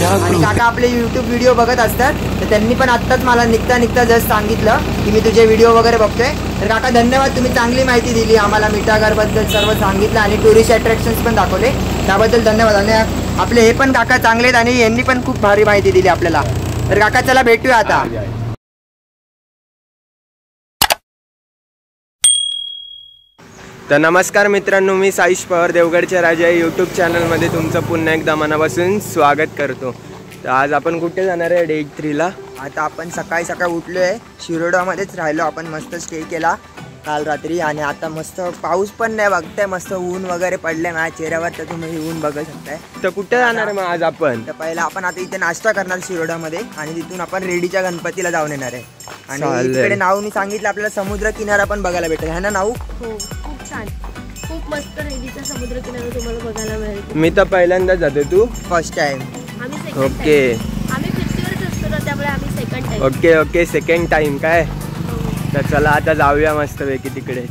आणि काका आपले YouTube व्हिडिओ बघत असतात, तर त्यांनी पण आत्ताच मला निघता जस्ट सांगितलं की मी तुझे व्हिडिओ वगैरे बघतोय. तर काका धन्यवाद, तुम्ही चांगली माहिती दिली आम्हाला, मिठागरबद्दल सर्व सांगितलं आणि टुरिस्ट अट्रॅक्शन्स पण दाखवले, त्याबद्दल धन्यवाद. आणि आपले हे पण काका चांगले आहेत आणि यांनी पण खूप भारी माहिती दिली आपल्याला. तर काका चला भेटूया आता. तर नमस्कार मित्रांनो, मी साईश पवार देवगडच्या राजा यूट्यूब चॅनलमध्ये तुमचं पुन्हा एकदा मनापासून स्वागत करतो. तर आज आपण कुठे जाणार आहे डे 3ला? आता आपण सकाळी उठलो आहे, शिरोडामध्येच राहिलो आपण, मस्त स्टे केला काल रात्री. आणि आता मस्त पाऊस पण नाही बघताय, मस्त ऊन वगैरे पडलंय माझ्या चेहऱ्यावर, तर तुम्ही ऊन बघू शकताय. तर कुठे जाणार आहे मग आज आपण? तर पहिला आपण आता इथे नाश्ता करणार शिरोडामध्ये आणि तिथून आपण रेडीच्या गणपतीला जाऊन येणार आहे. आणि इकडे नावनी सांगितलं आपल्याला समुद्र किनारा पण बघायला भेटेल, है ना नाऊ? हो, खूप छान, खूप मस्त रेडीचा समुद्र किनारा तुम्हाला बघायला मिळेल. मी तर पहिल्यांदा जाते, तू फर्स्ट टाइम? ओके, आम्ही फिफ्टीवरच असतो ना, त्यामुळे आम्ही second time. Okay second time काय. तर चला आता जाऊया मस्त पैकी तिकडेच.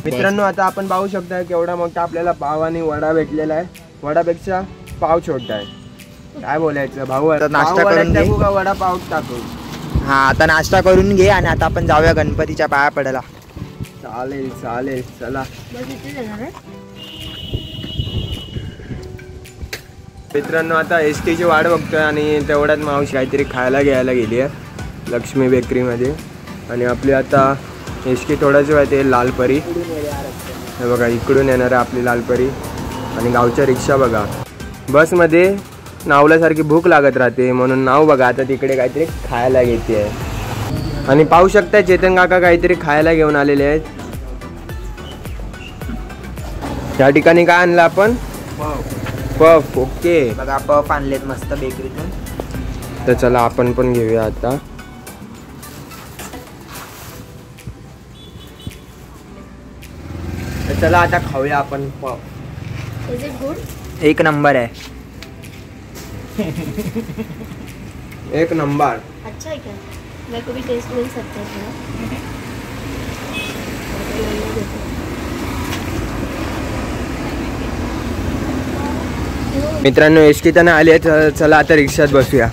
मित्रांनो आता आपण पाहू शकता केवढा मोठा आपल्याला पाव आणि वडा भेटलेला आहे. वडापेक्षा पाव छोटा आहे, काय बोलायचं भाऊ. आता नाश्ता करून टाकू का वडा पाव टाकू? हा, आता नाश्ता करून घे आणि आता आपण जाऊया गणपतीच्या पाया पडायला. चालेल चला. मित्रांनो आता ST ची वाट बघतोय आणि तेवढ्यात मावशी काहीतरी खायला घ्यायला गेली आहे लक्ष्मी बेकरीमध्ये. आणि आपली आता ST थोडाच वेळ ते लालपरी, हे बघा इकडून येणार आहे आपली लालपरी. आणि गावच्या रिक्षा बघा, बसमध्ये नावल्यासारखी भूक लागत राहते म्हणून नाव बघा आता तिकडे काहीतरी खायला घेते आहे. आणि पाहू शकता चेतन काका काहीतरी खायला घेऊन आलेले आहेत. त्या ठिकाणी काय आणलं आपण? पफ. ओके बघा पफ आणलेत मस्त बेकरीतून. तर चला आपण पण घेऊया आता. तर चला आता खाऊया आपण पफ. Is it good? एक नंबर आहे. एक नंबर. अच्छा है क्या? मैं को भी टेस्ट मिल सकता है थोड़ा? मित्रांनो ST तर आली आहे, चला आता रिक्षात बसूया.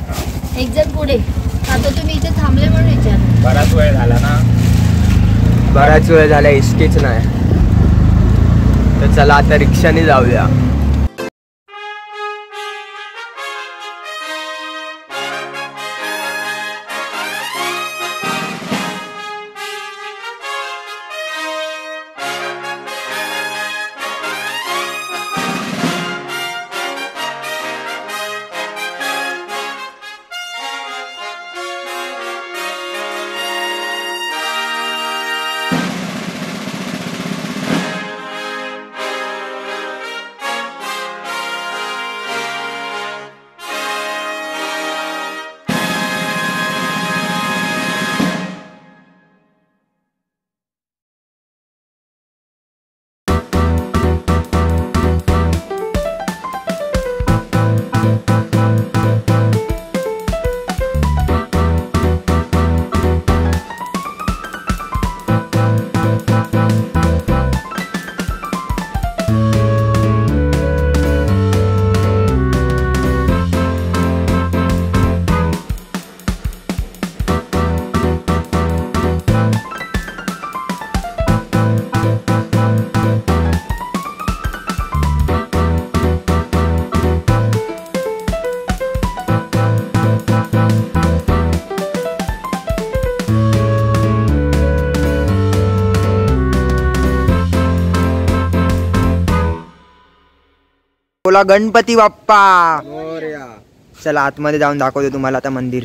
एक्झॅक्ट पुढे. आता तुम्ही इथे थांबले म्हणून विचार. बराच वेळ झाला ना, बराच वेळ झाला STच नाही. तर चला आता रिक्षाने जाऊया. बोला गणपती बाप्पा मोरया. चला आतमध्ये जाऊन दाखवतो तुम्हाला आता मंदिर.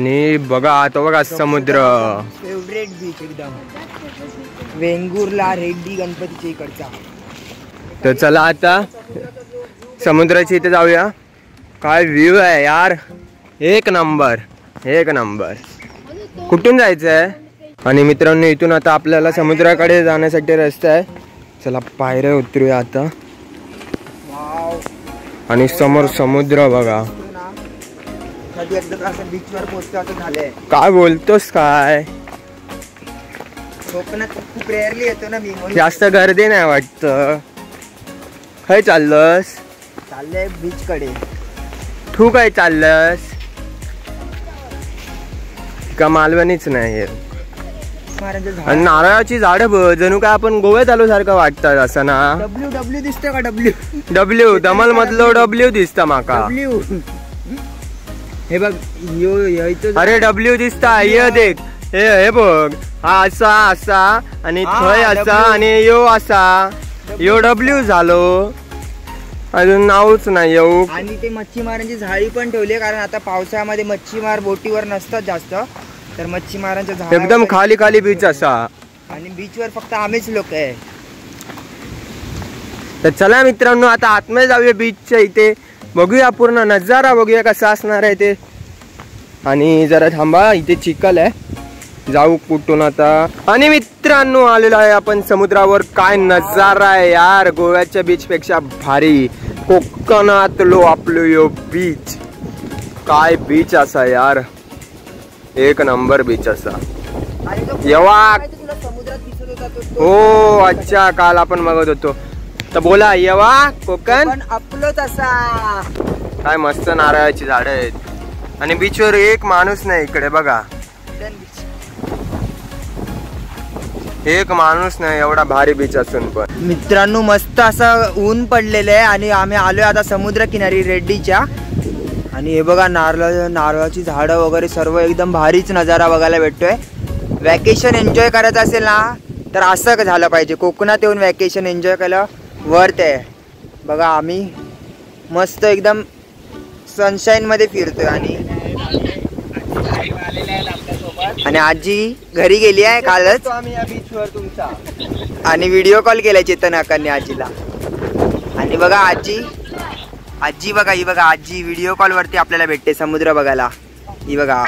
आणि बघा तो बघा समुद्र. फेवरेट बीच एकदम वेंगुर्ला रेड्डी गणपतीच्या इकडचा. तर चला आता समुद्राच्या इथे जाऊया. काय व्ह्यू आहे यार, एक नंबर एक नंबर. कुठून जायचं आहे? आणि मित्रांनो इथून आता आपल्याला समुद्राकडे जाण्यासाठी रस्ता आहे. चला पायऱ्या उतरूया आता. आणि समोर समुद्र बघा. कधी एकदा असं बीचवर पोहोचतो असं झालंय. काय बोलतोस काय? कोकणात खूप रेअरली येतो ना मी, म्हणून जास्त गर्दी नाही वाटतं. काय चाललंस? चाललंय बीच कडे. तू काय चाललंस? का मालवणीच नाही. आणि नारळाची झाडं जणू काय आपण गोव्यात आलो सारखं वाटतं असं ना. डब्ल्यू दिसतो का? डब्ल्यू दमल मधलं डब्ल्यू दिसतं माका. हे बघ अरे डब्ल्यू दिसता. ये देख हे बघ, हा असा असा आणि थय असा आणि यो असा. यो डब्ल्यू झालो. अजून नावच नाही येऊ. आणि ते मच्छीमारांची झाडी पण ठेवली, कारण आता पावसाळ्यामध्ये मच्छीमार बोटीवर नसतात जास्त, तर मच्छीमारांच्या झाडा एकदम खाली खाली बीच असा. आणि बीचवर फक्त आम्हीच लोक आहे. तर चला मित्रांनो आता आतमध्ये जाऊया बीचच्या इथे. बघूया पूर्ण नजारा बघूया कसा असणार आहे ते. आणि जरा थांबा, इथे चिखल आहे, जाऊ कुठून आता. आणि मित्रांनो आलेलो आहे आपण समुद्रावर. काय नजारा आहे यार, गोव्याच्या बीच पेक्षा भारी. कोकणातलो आपलो यो बीच. काय बीच असा यार, एक नंबर बीच असा. येवा समुद्रात दिसत होता तो. हो अच्छा, काल आपण बघत होतो. तर बोला येवा कोकण आपलोच असा. काय मस्त नारळाची झाडं आहेत. आणि बीचवर एक माणूस नाही इकडे बघा. एक माणूस नाही, एवढा भारी बीच असून पण. मित्रांनो मस्त असं ऊन पडलेलं आहे आणि आम्ही आलोय आता समुद्र किनारी रेड्डीच्या. आणि हे बघा नारळाची झाडं वगैरे सर्व एकदम भारीच नजारा बघायला भेटतोय. वॅकेशन एन्जॉय करायचं असेल ना तर असं झालं पाहिजे. कोकणात येऊन वॅकेशन एन्जॉय केलं वर्थ आहे. बघा आम्ही मस्त एकदम सनशाईन मध्ये फिरतोय. आणि आजी घरी गेली आहे कालच. आम्ही या बीचवर तुमचा आणि व्हिडिओ कॉल केलाय चेतन अक्कांनी आजीला. आणि बघा आजी बघा, ही बघा आजी व्हिडिओ कॉल वरती आपल्याला भेटते समुद्र बघायला. ही बघा.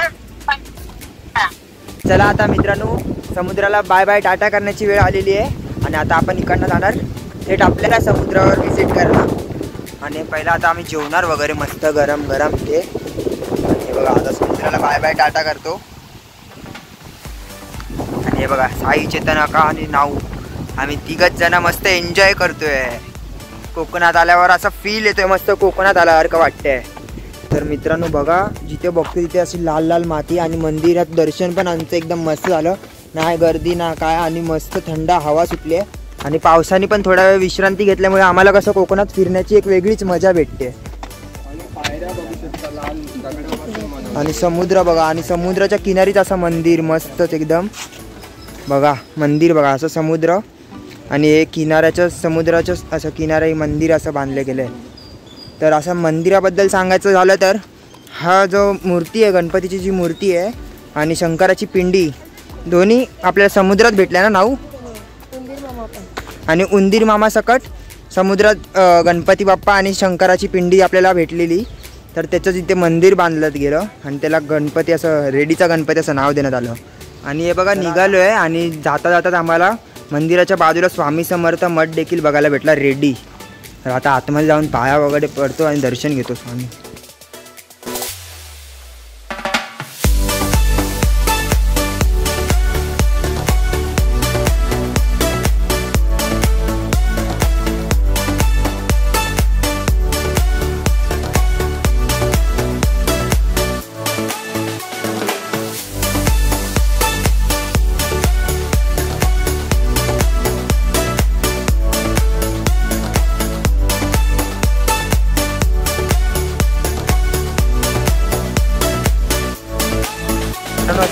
चला आता मित्रांनो समुद्राला बाय बाय टाटा करण्याची वेळ आलेली आहे. आणि आता आपण इकडनं जाणार थेट आपल्याला समुद्रावर व्हिजिट करणार. आणि पहिला आता आम्ही जेवणार वगैरे मस्त गरम गरम ते. हे बघा आता समुद्राला बाय बाय टाटा करतो. आणि हे बघा साई, चेतन अक्का आणि नाऊ आम्ही तिघच जण मस्त एन्जॉय करतोय. कोकणात आल्यावर असा फील येतोय, मस्त कोकणात आल्यासारखं वाटतंय. तर मित्रांनो बघा, जिथे बघतो तिथे अशी लाल लाल माती. आणि मंदिरात दर्शन पण आमचं एकदम मस्त झालं, नाही गर्दी ना काय. आणि मस्त थंड हवा सुटली आहे. आणि पावसाने पण थोडा वेळ विश्रांती घेतल्यामुळे आम्हाला कसं कोकणात फिरण्याची एक वेगळीच मजा भेटते. आणि समुद्र बघा, आणि समुद्राच्या किनारीच असं मंदिर मस्तच एकदम. बघा मंदिर बघा, असं समुद्र आणि हे किनाऱ्याच्या समुद्राच्या असं किनारे मंदिर असं बांधले गेलं आहे. तर असं मंदिराबद्दल सांगायचं झालं तर हा जो मूर्ती आहे, गणपतीची जी मूर्ती आहे आणि शंकराची पिंडी दोन्ही आपल्याला समुद्रात भेटल्या ना नाऊ. आणि उंदीर मामा सकट समुद्रात गणपती बाप्पा आणि शंकराची पिंडी आपल्याला भेटलेली. तर त्याचं जिथे मंदिर बांधलं गेलं आणि त्याला गणपती असं रेड्डीचा गणपती असं नाव देण्यात आलं. आणि हे बघा निघालो आहे. आणि जाता जातात आम्हाला मंदिराच्या बाजूला स्वामी समर्थ मठ देखील बघायला भेटला रेड्डी. तर आता आतमध्ये जाऊन पाया वगैरे पडतो आणि दर्शन घेतो स्वामी.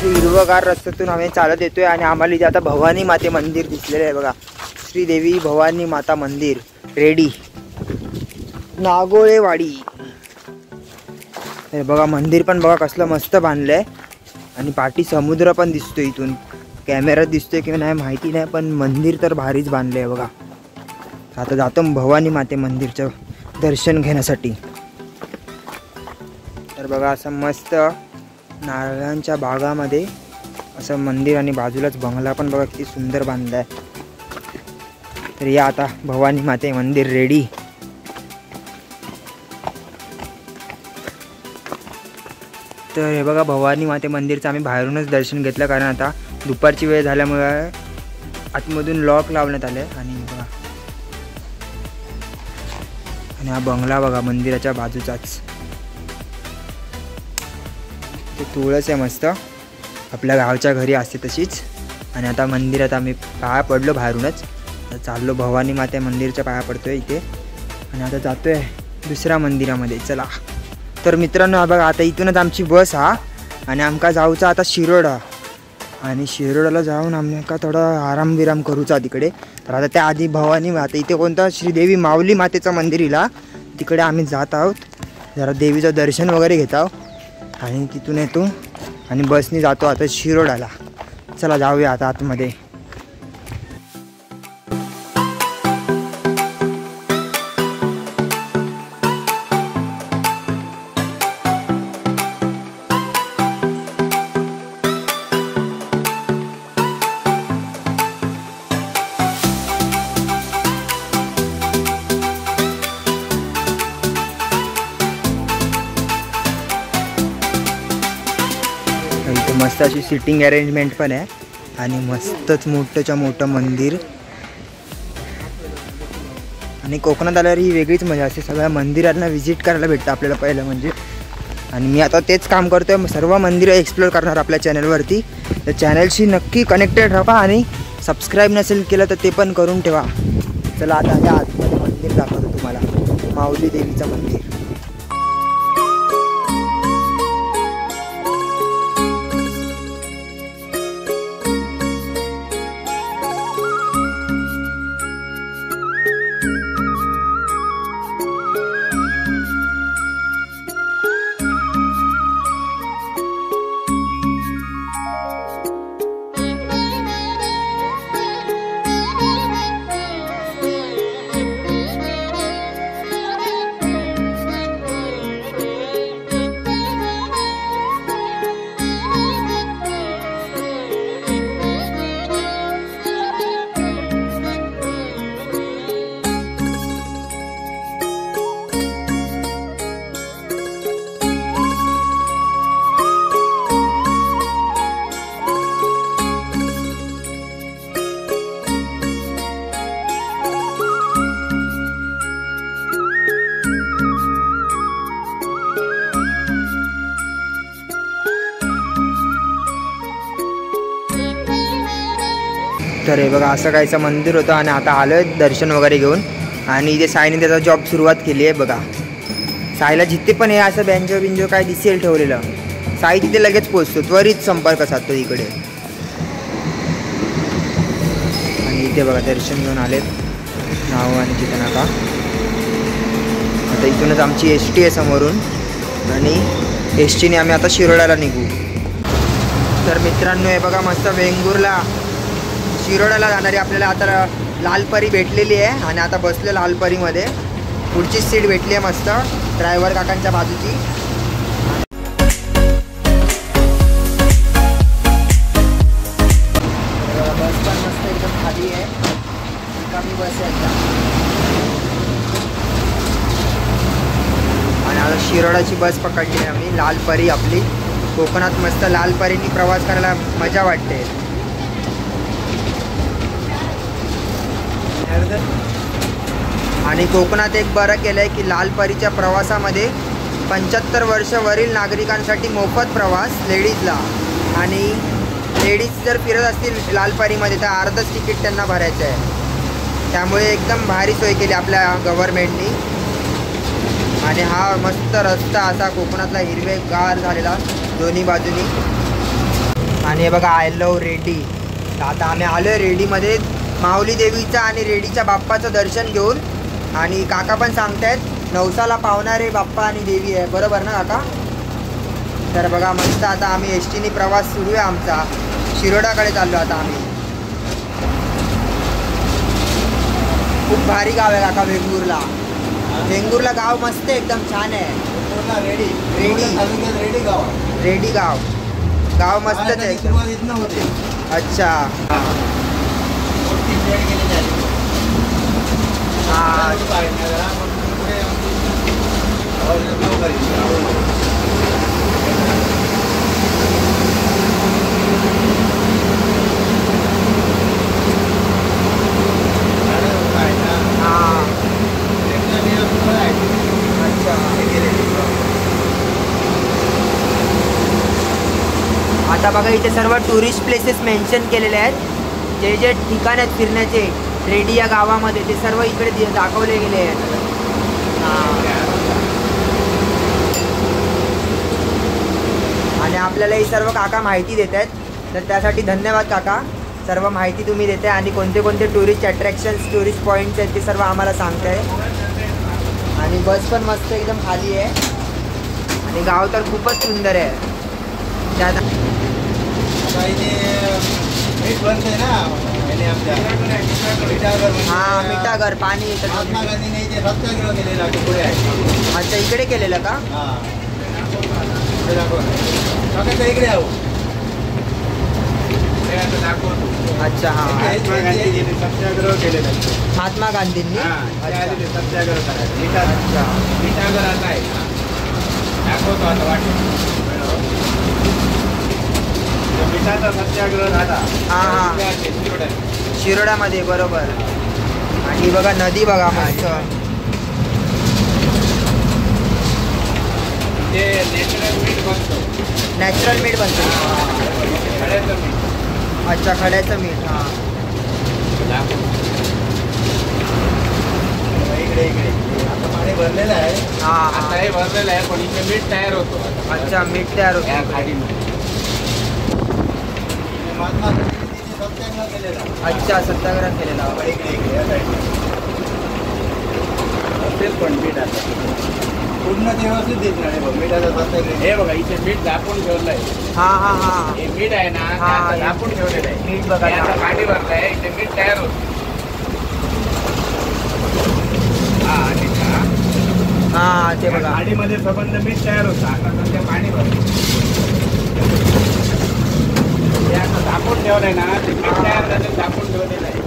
हिरवगार रस्त्यातून आम्ही चालत येतोय. आणि आम्हाला इथे आता भवानी माते मंदिर दिसलेलं आहे बघा. श्रीदेवी भवानी माता मंदिर रेडी नागोळेवाडी. हे बघा मंदिर पण बघा कसलं मस्त बांधलंय. आणि पाठी समुद्र पण दिसतोय इथून. कॅमेऱ्यात दिसतोय किंवा नाही माहिती नाही, पण मंदिर तर भारीच बांधलं आहे बघा. आता जातो भवानी माते मंदिरचं दर्शन घेण्यासाठी. तर बघा असं मस्त नारळांच्या बागामध्ये असं मंदिर आणि बाजूलाच बंगला पण बघा किती सुंदर बांधला आहे. तर या आता भवानी माते मंदिर रेडी. तर हे बघा भवानी माते मंदिरचं आम्ही बाहेरूनच दर्शन घेतलं, कारण आता दुपारची वेळ झाल्यामुळे आतमधून लॉक लावण्यात आले. आणि बघा आणि हा बंगला बघा मंदिराच्या बाजूचाच. ते तुळस आहे मस्त, आपल्या गावच्या घरी असते तशीच. आणि आता मंदिरात आम्ही पाया पडलो बाहेरूनच. तर चाललो भवानी माते मंदिरच्या पाया पडतोय इथे. आणि आता जातोय दुसऱ्या मंदिरामध्ये. चला तर मित्रांनो हा बघा आता इथूनच आमची बस हा, आणि आमका जाऊचा आता शिरोडा. आणि शिरोडाला जाऊन आमका थोडा आराम विराम करूचा तिकडे. तर आता त्या आधी भवानी माते इथे कोणता श्रीदेवी माऊली मातेचं मंदिर इला, तिकडे आम्ही जात आहोत. जरा देवीचं दर्शन वगैरे घेत आहोत आणि तिथून येतो आणि बसने जातो आता शिरोडाला. चला जाऊया आता आतमध्ये. इथे मस्त अशी सिटिंग अरेंजमेंट पण आहे आणि मस्तच मोठंच्या मोठं मंदिर. आणि कोकणात आल्यावर ही वेगळीच मजा असते, सगळ्या मंदिरांना व्हिजिट करायला भेटतं आपल्याला पहिलं म्हणजे. आणि मी आता तेच काम करतो आहे, सर्व मंदिरं एक्सप्लोअर करणार आपल्या चॅनलवरती. तर चॅनलशी नक्की कनेक्टेड राहा आणि सबस्क्राईब नसेल केलं तर ते पण करून ठेवा. चला आता या आतमध्ये मंदिर दाखवतो तुम्हाला, माऊली देवीचं मंदिर. तर हे बघा असं काहीचं मंदिर होतं आणि आता आलो आहे दर्शन वगैरे घेऊन. आणि इथे साईने त्याचा जॉब सुरुवात केली आहे बघा. साईला जिथे पण हे असं बँजो बिंजो काय दिसेल ठेवलेलं, साई तिथे लगेच पोचतो, त्वरित संपर्क साधतो इकडे. आणि इथे बघा दर्शन घेऊन आलेत नाव आणि तिथे नाका. आता इथूनच आमची एस टी आहे समोरून आणि एस टीने आम्ही आता शिरोड्याला निघू. तर मित्रांनो हे बघा मस्त वेंगुर्ला शिरोड्याला जाणारी आपल्याला आता लालपरी भेटलेली आहे. आणि आता बसलो लालपरीमध्ये, पुढची सीट भेटली आहे मस्त ड्रायव्हर काकांच्या बाजूची. बस पण मस्त एकदम खाली आहे, कमी बस आहे. आणि आता शिरोडाची बस पकडली आहे आम्ही, लालपरी आपली. कोकणात मस्त लालपरीने प्रवास करायला मजा वाटते. आणि कोकणात एक बरं केलं आहे की लालपरीच्या प्रवासामध्ये 75 वर्षावरील नागरिकांसाठी मोफत प्रवास लेडीजला. आणि लेडीज जर फिरत असतील लालपरीमध्ये तर अर्धच तिकीट त्यांना भरायचं आहे. त्यामुळे एकदम भारी सोय केली आपल्या गव्हर्मेंटनी. आणि हा मस्त रस्ता असा कोकणातला हिरवेगार झालेला दोन्ही बाजूनी. आणि हे बघा आय लव्ह रेडी. आता आम्ही आलो आहे रेडीमध्ये माऊली देवीचं आणि रेडीच्या बाप्पाचं दर्शन घेऊन. आणि काका पण सांगतायत नवसाला पावणारे बाप्पा आणि देवी आहे, बरोबर ना काका? तर बघा मस्त आता आम्ही एस टीने प्रवास सुरू आहे आमचा. शिरोडाकडे चाललो आता आम्ही. खूप भारी गाव आहे काका वेंगुर्ला. वेंगुर्ला गाव मस्त आहे, एकदम छान आहे. रेडी गाव गाव मस्तच आहे. अच्छा हां आता बघा इथे सर्व टुरिस्ट प्लेसेस मेन्शन केलेले आहेत. जे जे ठिकाण आहेत फिरण्याचे रेडी या गावामध्ये ते सर्व इकडे दाखवले गेले आहेत. आणि आपल्याला ही सर्व काका माहिती देत आहेत, तर त्यासाठी धन्यवाद काका. सर्व माहिती तुम्ही देते आणि कोणते कोणते टुरिस्ट अट्रॅक्शन्स टुरिस्ट पॉईंट्स आहेत ते सर्व आम्हाला सांगताय. आणि बस पण मस्त एकदम खाली आहे आणि गाव तर खूपच सुंदर आहे. त्यात हां मिठागर पाणी येतं. अच्छा इकडे केलेलं का? अच्छा हां सत्याग्रह केलेला महात्मा गांधींनी. सत्याग्रह करायचा. मिठागर आता आहे दाखवतो आता मिठाचा सत्याग्रह झाला. हां हां शिरोडामध्ये बरोबर. आणि बघा नदी बघा मस्त. ते नॅचरल मीठ बनतो. नॅचरल मीठ बनतो. खड्याचं मीठ. अच्छा खड्याचं मीठ. हां इकडे इकडे आता पाणी भरलेलं आहे. हां आता हे भरलेलं आहे पण इथे मीठ तयार होतो. अच्छा मीठ तयार होतं या खाडीमध्ये. महात्मा गांधींनी सत्याग्रह केलेला. अच्छा सत्याग्रह केलेला. इकडे इकडे या साईडला असेल पण मीठ आता पूर्ण व्यवस्थित दिसणार आहे. मीठाचा सत्याग्रह हे बघा इथे मीठ झाकून ठेवलं आहे. हां हां हां हे मीठ आहे ना हां, झाकून ठेवलेलं आहे. मीठ बघा हे आता पाणी भरलंय इथे मीठ तयार होतं. हां ते बघा खाडीमध्ये संबंध मीठ तयार होतं. आता सध्या पाणी भरलं हे आता झाकून ठेवलंय ना ते मीठ तयार झालं झाकून ठेवलेलं आहे.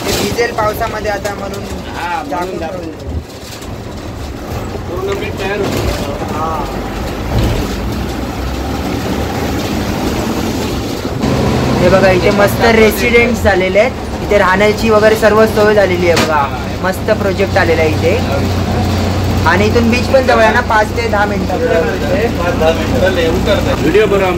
ते डिझेल पावसामध्ये आता म्हणून झाकून पूर्ण मीठ तयार होतं. हां हे बघा इथे मस्त रेसिडेंट्स झालेले आहेत. इथे राहण्याची वगैरे सर्व सोय झालेली आहे बघा. मस्त प्रोजेक्ट आलेला आहे इथे. आणि इथून बीच पण जवळ आहे ना 5 ते 10 मिनिटं. व्हिडिओ बरं.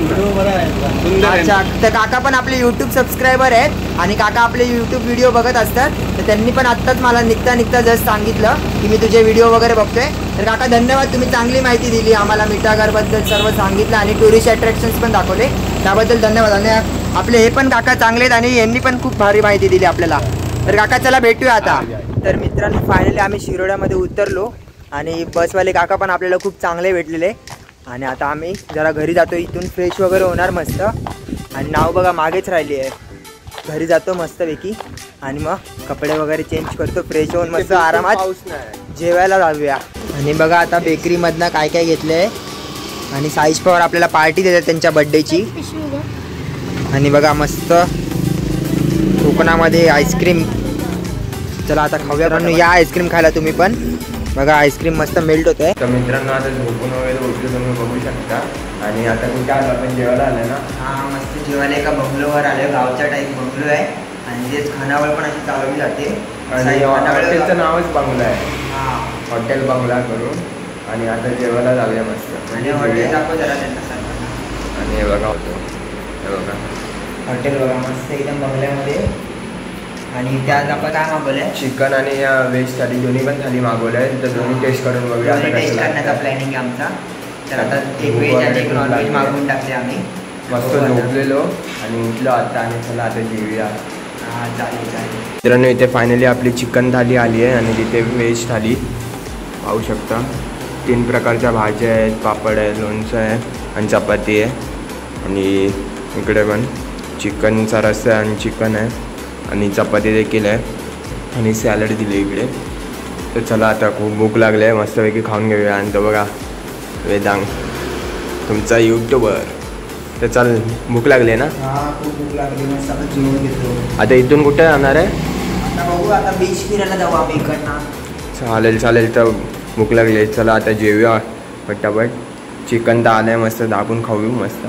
अच्छा तर काका पण आपले यूट्यूब सबस्क्रायबर आहेत आणि काका आपले यूट्यूब व्हिडिओ बघत असतात. तर त्यांनी पण आत्ताच मला निघता जस्ट सांगितलं की मी तुझे व्हिडिओ वगैरे बघतोय. तर काका धन्यवाद. तुम्ही चांगली माहिती दिली आम्हाला. मिठागरबद्दल सर्व सांगितलं आणि टुरिस्ट अट्रॅक्शन्स पण दाखवले. त्याबद्दल धन्यवाद. आणि आपले हे पण काका चांगले आहेत आणि यांनी पण खूप भारी माहिती दिली आपल्याला. तर काका चला भेटूया आता. तर मित्रांनो फायनली आम्ही शिरोड्यामध्ये उतरलो आणि बसवाले काका पण आपल्याला खूप चांगले भेटलेले. आणि आता आम्ही जरा घरी जातो. इथून फ्रेश वगैरे होणार मस्त. आणि नाव बघा मागेच राहिली आहे. घरी जातो मस्तपैकी आणि मग कपडे वगैरे चेंज करतो. फ्रेश होऊन मस्त आरामात जेवायला जाऊया. आणि बघा आता बेकरीमधनं काय काय घेतलं आहे. आणि साईज पवार आपल्याला पार्टी देतात त्यांच्या बड्डेची. आणि बघा मस्त कोकणामध्ये आईस्क्रीम. चला आता खाऊया. या आईस्क्रीम खायला तुम्ही पण. बघा आईस्क्रीम मस्त मेल्ट होत आहे. तर मित्रांनो आता झोपून वगैरे उठलो तुम्ही बघू शकता. आणि आता कुठे आलो आपण जेवायला आलं ना. हां मस्त जेवायला एका बंगलोवर आलं. गावच्या टाईप बंगलो आहे आणि तेच खानावळ पण अशी चालवली जाते. आणि हॉटेलचं नावच बंगला आहे. हां हॉटेल बंगला करून. आणि आता जेवायला जाऊया मस्त. आणि हॉटेल दाखव जरा त्यांना. आणि हे बघा होतो हे बघा हॉटेल बघा मस्त एकदम बंगल्यामध्ये. आणि त्यात आपण काय मागवलंय चिकन आणि व्हेज थाली दोन्ही पण थाली मागवलं आहे. तर दोन्ही टेस्ट करून बघूया. टेस्ट करण्याचा प्लॅनिंग आहे आमचा. तर आता एक व्हेज आणि एक नॉनव्हेज मागवून टाकले आम्ही. मस्त झोपलेलो आणि उठलो आता. आणि चला आता जेऊया. हां चालेल चालेल. मित्रांनो इथे फायनली आपली चिकन थाली आली आहे आणि तिथे व्हेज थाली पाहू शकता. 3 प्रकारच्या भाज्या आहेत, पापड आहे, लोणचं आहे आणि चपाती आहे. आणि इकडे पण चिकनचा रस्सा आहे आणि चिकन आहे आणि चपाती देखील आहे आणि सॅलड दिली इकडे. तर चला आता खूप भूक लागली आहे, मस्तपैकी खाऊन घेऊया. आणि तो बघा वेदांग तुमचा यूट्यूबर. तर चल, भूक लागली आहे ना? हां खूप भूक लागली, मस्त आता जेवण घेतो. आता इथून कुठे जाणार आहे? आता बघू, आता बीच फिरायला जाऊ आम्ही इकडनं. चालेल तर भूक लागली आहे. चला आता जेवूया पटापट. चिकन तर आलं आहे, मस्त दाबून खाऊ मस्त.